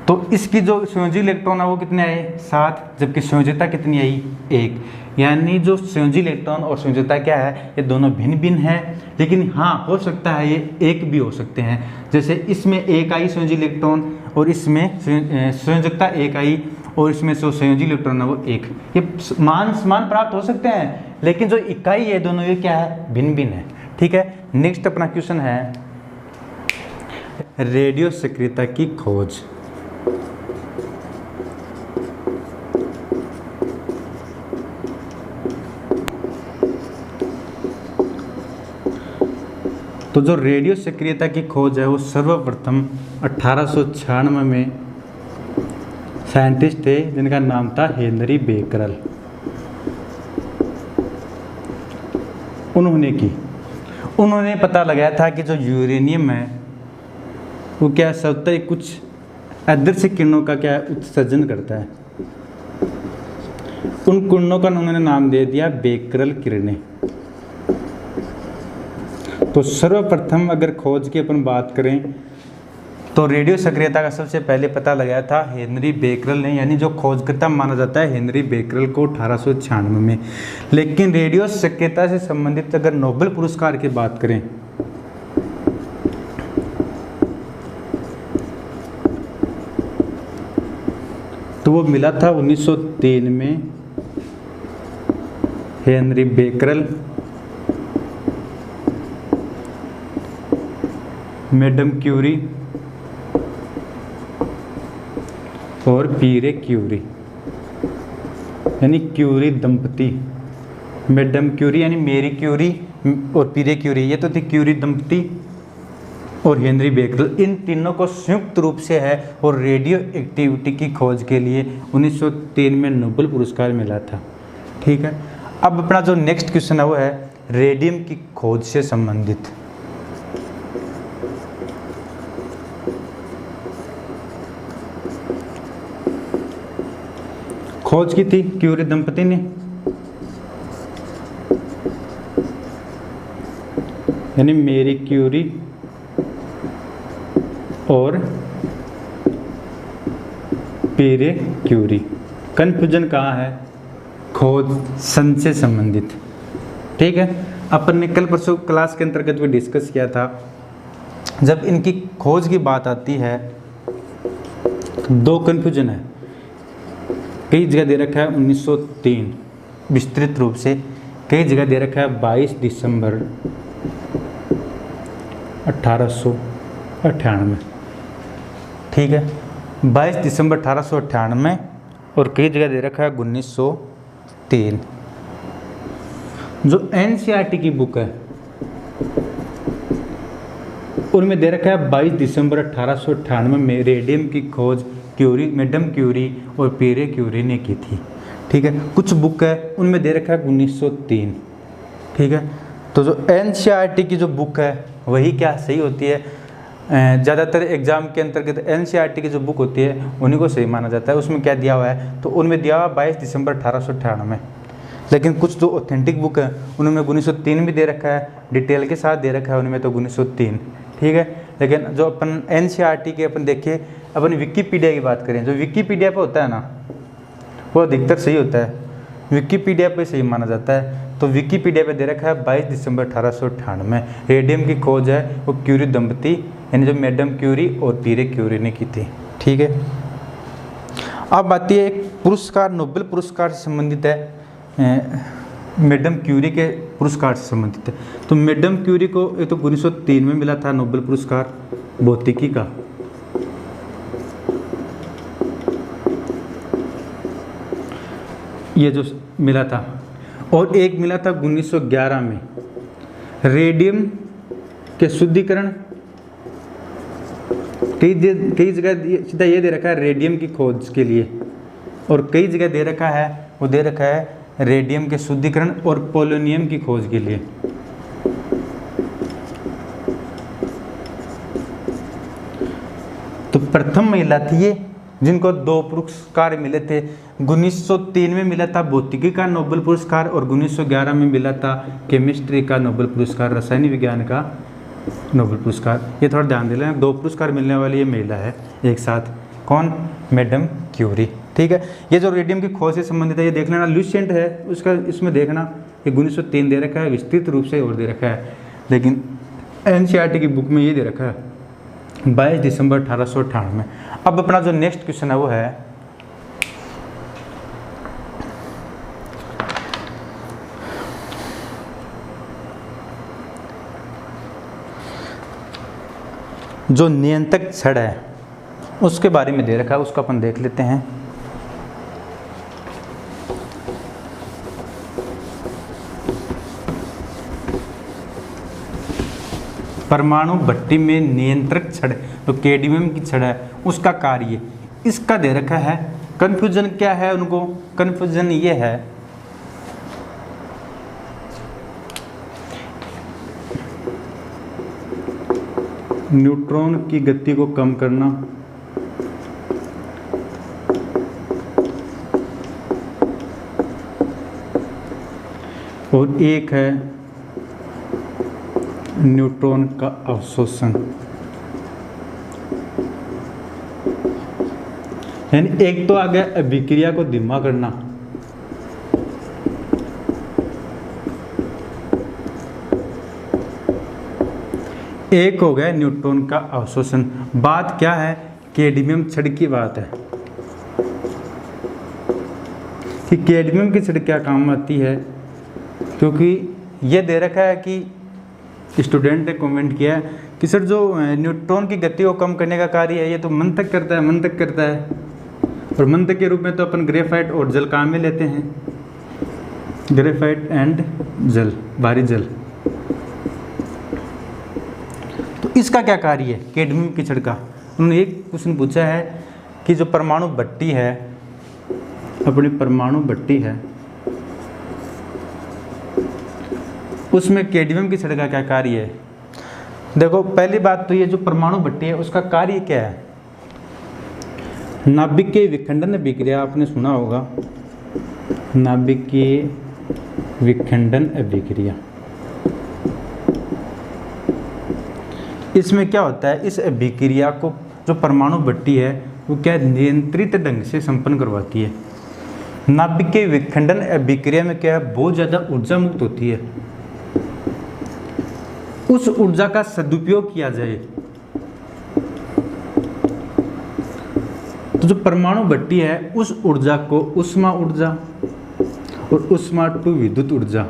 तो इसकी जो संयोजी इलेक्ट्रॉन है वो कितने आए 7, जबकि संयोजकता कितनी आई 1। यानी जो संयोजी इलेक्ट्रॉन और संयोजकता क्या है, ये दोनों भिन्न भिन्न है, लेकिन हाँ हो सकता है ये एक भी हो सकते हैं। जैसे इसमें 1 आई संयोजी इलेक्ट्रॉन और इसमें संयोजकता 1 आई और इसमें जो संयोजी इलेक्ट्रॉन है वो 1। ये मान समान प्राप्त हो सकते हैं, लेकिन जो इकाई है दोनों ये क्या है, भिन्न भिन्न है। ठीक है, नेक्स्ट अपना क्वेश्चन है रेडियो सक्रियता की खोज। तो जो रेडियो सक्रियता की खोज है वो सर्वप्रथम 1896 में साइंटिस्ट थे जिनका नाम था हेनरी बेकरल, उन्होंने पता लगाया था कि जो यूरेनियम है वो क्या स्वतः कुछ अदृश्य किरणों का क्या उत्सर्जन करता है। उन किरणों का उन्होंने नाम दे दिया बेकरल किरणें। तो सर्वप्रथम अगर खोज की अपन बात करें तो रेडियो सक्रियता का सबसे पहले पता लगाया था हेनरी बेकरल ने, यानी जो खोजकर्ता माना जाता है हेनरी बेकरल को 1896 में। लेकिन रेडियो सक्रियता से संबंधित अगर नोबेल पुरस्कार की बात करें तो वो मिला था 1903 में हेनरी बेकरल, मैडम क्यूरी और पीरे क्यूरी, यानी क्यूरी दंपति। मैडम क्यूरी यानी मेरी क्यूरी और पीरे क्यूरी, ये तो थी क्यूरी दंपति और हेनरी बेकरल। इन तीनों को संयुक्त रूप से है और रेडियो एक्टिविटी की खोज के लिए 1903 में नोबेल पुरस्कार मिला था। ठीक है, अब अपना जो नेक्स्ट क्वेश्चन है वो है रेडियम की खोज से संबंधित। खोज की थी क्यूरी दंपति ने, यानी मेरी क्यूरी और पीरे क्यूरी। कन्फ्यूजन कहाँ है, खोज सन से संबंधित। ठीक है, अपन ने कल परसों क्लास के अंतर्गत भी डिस्कस किया था, जब इनकी खोज की बात आती है दो कन्फ्यूजन है, कई जगह दे रखा है 1903 विस्तृत रूप से, कई जगह दे रखा है 22 दिसंबर 1898। ठीक है, 22 दिसंबर 1898 और कई जगह दे रखा है 1903। जो एनसीईआरटी की बुक है उनमें दे रखा है 22 दिसंबर 1898 में रेडियम की खोज मैडम क्यूरी और पीरे क्यूरी ने की थी। ठीक है, कुछ बुक है उनमें दे रखा है 1903। ठीक है, तो जो एनसीईआरटी की जो बुक है वही क्या सही होती है। ज़्यादातर एग्जाम के अंतर्गत एनसीईआरटी की जो बुक होती है उन्हीं को सही माना जाता है। उसमें क्या दिया हुआ है, तो उनमें दिया हुआ 22 दिसंबर 1898। लेकिन कुछ जो ऑथेंटिक बुक है उनमें 1903 भी दे रखा है, डिटेल के साथ दे रखा है उनमें तो 1903। ठीक है, लेकिन जो अपन एनसीईआरटी के अपन देखिए, अपन विकीपीडिया की बात करें, जो विकीपीडिया पे होता है ना वो अधिकतर सही होता है, विकीपीडिया पे सही माना जाता है। तो विकीपीडिया पे दे रखा है 22 दिसंबर 1898 रेडियम की खोज है वो क्यूरी दंपति यानी जो मैडम क्यूरी और पीरे क्यूरी ने की थी। ठीक है, अब आती है एक पुरस्कार, नोबेल पुरस्कार से संबंधित है, मैडम क्यूरी के पुरस्कार से संबंधित है। तो मैडम क्यूरी को एक तो 1903 में मिला था नोबेल पुरस्कार भौतिकी का, ये जो मिला था, और एक मिला था 1911 में रेडियम के शुद्धिकरण। कई जगह सीधा ये दे रखा है रेडियम की खोज के लिए, और कई जगह दे रखा है वो दे रखा है रेडियम के शुद्धिकरण और पोलोनियम की खोज के लिए। तो प्रथम महिला थी ये जिनको 2 पुरस्कार मिले थे। 1903 में मिला था भौतिकी का नोबेल पुरस्कार और 1911 में मिला था केमिस्ट्री का नोबेल पुरस्कार, रसायन विज्ञान का नोबेल पुरस्कार। ये थोड़ा ध्यान दे लेना, 2 पुरस्कार मिलने वाली ये महिला है एक साथ। कौन? Madam Curie. ठीक है, ये जो रेडियम की खोज से संबंधित है ये देख लेना, ल्यूसेंट है उसका, इसमें देखना ये 1903 दे रखा है विस्तृत रूप से और दे रखा है, लेकिन एनसीईआरटी की बुक में ये दे रखा है 22 दिसंबर 1898। अब अपना जो नेक्स्ट क्वेश्चन है वो है जो नियंत्रक छड़ है उसके बारे में दे रखा है, उसको अपन देख लेते हैं। परमाणु भट्टी में नियंत्रक छड़ तो कैडमियम की छड़ है उसका कार्य इसका दे रखा है। कंफ्यूजन क्या है उनको? कंफ्यूजन ये है न्यूट्रॉन की गति को कम करना, और एक है न्यूट्रॉन का अवशोषण। यानी एक तो आ गया अभिक्रिया को धीमा करना, एक हो गया न्यूट्रॉन का अवशोषण। बात क्या है? कैडमियम छड़ की बात है कि कैडमियम की छड़ क्या काम आती है, क्योंकि ये दे रखा है कि स्टूडेंट ने कमेंट किया है कि सर जो न्यूट्रॉन की गति को कम करने का कार्य है ये तो मंथक करता है, और मंथक के रूप में तो अपन ग्रेफाइट और जल काम में लेते हैं, ग्रेफाइट एंड जल, भारी जल। तो इसका क्या कार्य है कैडमियम की छड़ का? उन्होंने एक क्वेश्चन पूछा है कि जो परमाणु भट्टी है, अपनी परमाणु भट्टी है, उसमें कैडमियम की छड़ का क्या कार्य है? देखो पहली बात तो ये जो परमाणु भट्टी है उसका कार्य क्या है? नाभिकीय विखंडन अभिक्रिया आपने सुना होगा, नाभिकीय विखंडन अभिक्रिया। इसमें क्या होता है, इस अभिक्रिया को जो परमाणु भट्टी है वो क्या नियंत्रित ढंग से संपन्न करवाती है। नाभिकीय विखंडन अभिक्रिया में क्या है, बहुत ज़्यादा ऊर्जा मुक्त होती है, उस ऊर्जा का सदुपयोग किया जाए तो जो परमाणु भट्टी है उस ऊर्जा को ऊष्मा ऊर्जा और ऊष्मा टू विद्युत ऊर्जा,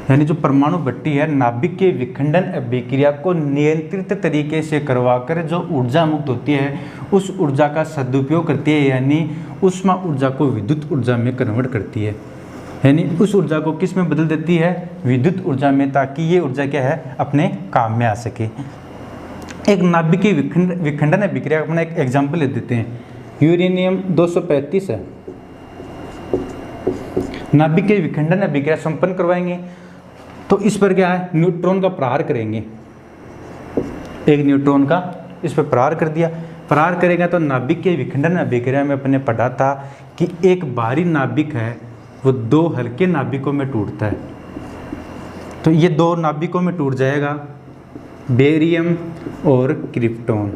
यानी जो परमाणु भट्टी है नाभिक के विखंडन अभिक्रिया को नियंत्रित तरीके से करवाकर जो ऊर्जा मुक्त होती है उस ऊर्जा का सदुपयोग करती है, यानी ऊष्मा ऊर्जा को विद्युत ऊर्जा में कन्वर्ट करती है, यानी उस ऊर्जा को किस में बदल देती है, विद्युत ऊर्जा में, ताकि ये ऊर्जा क्या है अपने काम में आ सके। एक नाभिक की विखंडन अभिक्रिया अपना एक एग्जाम्पल ले देते हैं। यूरेनियम 235 है, नाभिक के विखंडन अभिक्रिया संपन्न करवाएंगे तो इस पर क्या है, न्यूट्रॉन का प्रहार करेंगे, एक न्यूट्रॉन का इस पर प्रहार कर दिया, प्रहार करेगा तो नाभिक के विखंडन अभिक्रिया में अपने पढ़ा था कि एक भारी नाभिक है वो दो हल्के नाभिकों में टूटता है, तो ये दो नाभिकों में टूट जाएगा, बेरियम और क्रिप्टॉन।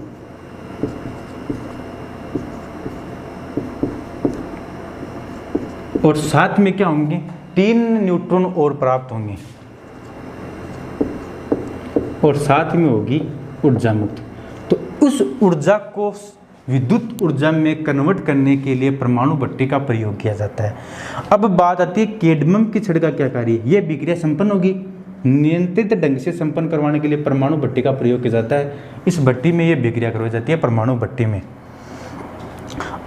और साथ में क्या होंगे, 3 न्यूट्रॉन और प्राप्त होंगे और साथ में होगी ऊर्जा मुक्त। तो उस ऊर्जा को विद्युत ऊर्जा में कन्वर्ट करने के लिए परमाणु भट्टी का प्रयोग किया जाता है। अब बात आती है कैडमियम की छड़ का क्या कार्य, यह विक्रिया संपन्न होगी, नियंत्रित ढंग से संपन्न करवाने के लिए परमाणु भट्टी का प्रयोग किया जाता है। इस भट्टी में यह विक्रिया करवाई जाती है परमाणु भट्टी में।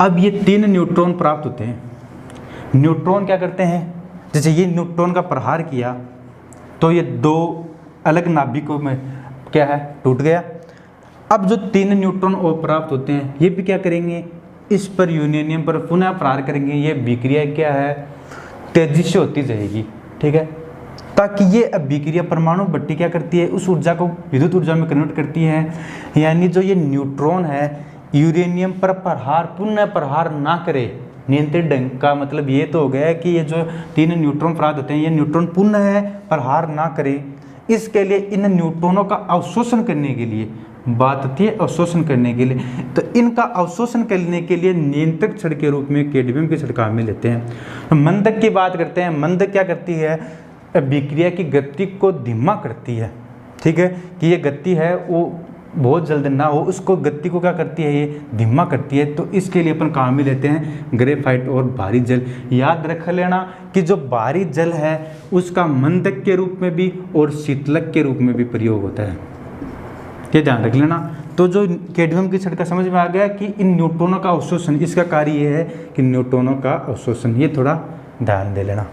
अब ये 3 न्यूट्रॉन प्राप्त होते हैं। न्यूट्रॉन क्या करते हैं, जैसे ये न्यूट्रॉन का प्रहार किया तो ये 2 अलग नाभिकों में क्या है टूट गया। अब जो 3 न्यूट्रॉन और प्राप्त होते हैं ये भी क्या करेंगे, इस पर यूरेनियम पर पुनः प्रहार करेंगे। ये विक्रिया क्या है तेजी से होती जाएगी, ठीक है, ताकि ये अभिक्रिया परमाणु भट्टी क्या करती है, उस ऊर्जा को विद्युत ऊर्जा में कन्वर्ट करती है। यानी जो ये न्यूट्रॉन है यूरेनियम पर प्रहार पुनः प्रहार ना करे, नियंत्रित ढंग का मतलब ये तो हो गया है कि ये जो 3 न्यूट्रॉन प्राप्त होते हैं ये न्यूट्रॉन पुनः प्रहार ना करे। इसके लिए इन न्यूट्रॉनों का अवशोषण करने के लिए बात आती है, अवशोषण करने के लिए, तो इनका अवशोषण करने के लिए नियंत्रक छड़ के रूप में कैडमियम की छड़ काम में लेते हैं। तो मंदक की बात करते हैं। मंदक क्या करती है, अभिक्रिया की गति को धीमा करती है, ठीक है, कि ये गति है वो बहुत जल्द ना हो, उसको गति को क्या करती है, ये धीमा करती है। तो इसके लिए अपन काम में लेते हैं ग्रेफाइट और भारी जल। याद रख लेना कि जो भारी जल है उसका मंदक के रूप में भी और शीतलक के रूप में भी प्रयोग होता है, ये ध्यान रख लेना। तो जो कैडमियम की छड़ का समझ में आ गया कि इन न्यूट्रॉनों का अवशोषण, इसका कार्य ये है कि न्यूट्रॉनों का अवशोषण, ये थोड़ा ध्यान दे लेना।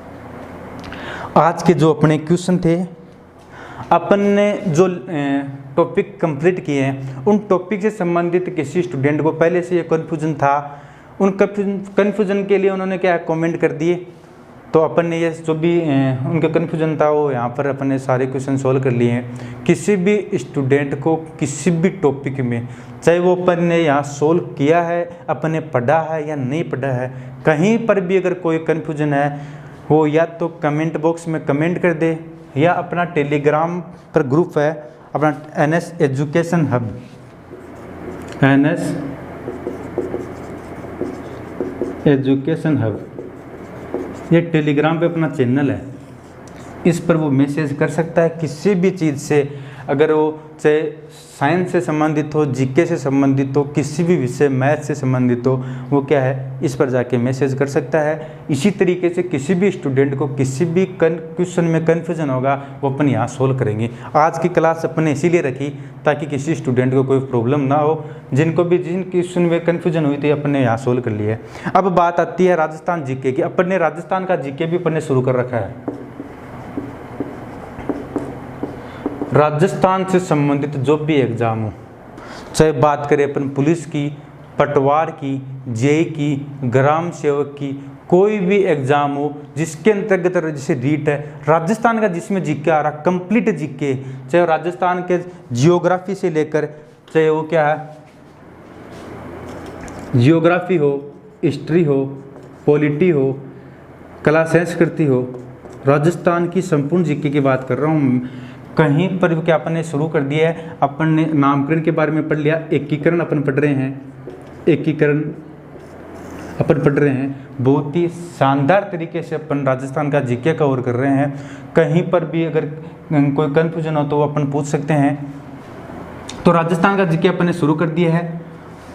आज के जो अपने क्वेश्चन थे, अपन ने जो टॉपिक कंप्लीट किए हैं उन टॉपिक से संबंधित किसी स्टूडेंट को पहले से ये कन्फ्यूजन था, उन कन्फ्यूजन के लिए उन्होंने क्या कमेंट कर दिए, तो अपन ने ये जो भी उनका कन्फ्यूजन था वो यहाँ पर अपन ने सारे क्वेश्चन सोल्व कर लिए हैं। किसी भी स्टूडेंट को किसी भी टॉपिक में, चाहे वो अपन ने यहाँ सोल्व किया है, अपन ने पढ़ा है या नहीं पढ़ा है, कहीं पर भी अगर कोई कन्फ्यूजन है वो या तो कमेंट बॉक्स में कमेंट कर दे या अपना टेलीग्राम पर ग्रुप है अपना NS education hub, NS education hub, ये टेलीग्राम पे अपना चैनल है, इस पर वो मैसेज कर सकता है किसी भी चीज़ से, अगर वो चाहे साइंस से संबंधित हो, जीके से संबंधित हो, किसी भी विषय मैथ से संबंधित हो, वो क्या है इस पर जाके मैसेज कर सकता है। इसी तरीके से किसी भी स्टूडेंट को किसी भी क्वेश्चन में कन्फ्यूजन होगा वो अपन यहाँ सोल्व करेंगे। आज की क्लास अपन ने इसीलिए रखी ताकि किसी स्टूडेंट को कोई प्रॉब्लम ना हो, जिनको भी जिन क्वेश्चन में कन्फ्यूजन हुई थी अपन ने यहाँ सोल्व कर लिया है। अब बात आती है राजस्थान जीके की। अपन ने राजस्थान का जीके भी अपन ने शुरू कर रखा है। राजस्थान से संबंधित जो भी एग्जाम हो, चाहे बात करें अपन पुलिस की, पटवार की, जेई की, ग्राम सेवक की, कोई भी एग्जाम हो जिसके अंतर्गत जैसे रीट है, राजस्थान का जिसमें जीके आ रहा, कंप्लीट जीके, चाहे राजस्थान के जियोग्राफी से लेकर, चाहे वो क्या है जियोग्राफी हो, हिस्ट्री हो, पॉलिटी हो, कला संस्कृति हो, राजस्थान की संपूर्ण जीके की बात कर रहा हूँ। कहीं पर क्या अपन ने शुरू कर दिया है, अपन ने नामकरण के बारे में पढ़ लिया, एकीकरण अपन पढ़ रहे हैं, एकीकरण अपन पढ़ रहे हैं। बहुत ही शानदार तरीके से अपन राजस्थान का जीके कवर कर रहे हैं। कहीं पर भी अगर कोई कन्फ्यूजन हो तो वो अपन पूछ सकते हैं। तो राजस्थान का जीके अपन ने शुरू कर दिया है।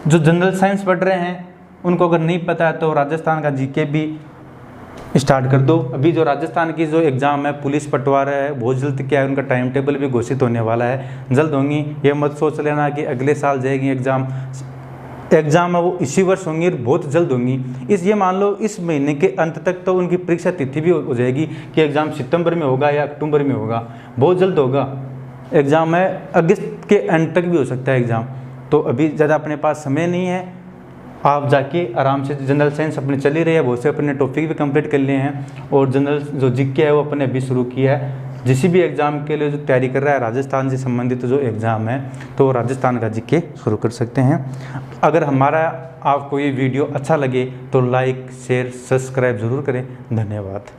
जो जनरल साइंस पढ़ रहे हैं उनको अगर नहीं पता है तो राजस्थान का जीके भी स्टार्ट कर दो। अभी जो राजस्थान की जो एग्ज़ाम है पुलिस पटवारा है बहुत जल्द क्या है उनका टाइम टेबल भी घोषित होने वाला है, जल्द होंगी। ये मत सोच लेना कि अगले साल जाएगी एग्ज़ाम है वो इसी वर्ष होंगी और बहुत जल्द होंगी। ये मान लो इस महीने के अंत तक तो उनकी परीक्षा तिथि भी हो जाएगी कि एग्ज़ाम सितंबर में होगा या अक्टूबर में होगा, बहुत जल्द होगा एग्ज़ाम है। अगस्त के एंड तक भी हो सकता है एग्ज़ाम, तो अभी ज़्यादा अपने पास समय नहीं है। आप जाके आराम से जनरल साइंस अपने चल ही रही है, बहुत से अपने टॉपिक भी कंप्लीट कर लिए हैं और जनरल जो जीके है वो अपने अभी शुरू किया है। जिस भी एग्ज़ाम के लिए जो तैयारी कर रहा है राजस्थान से संबंधित जो एग्ज़ाम है तो राजस्थान का जीके शुरू कर सकते हैं। अगर हमारा आपको ये वीडियो अच्छा लगे तो लाइक शेयर सब्सक्राइब ज़रूर करें। धन्यवाद।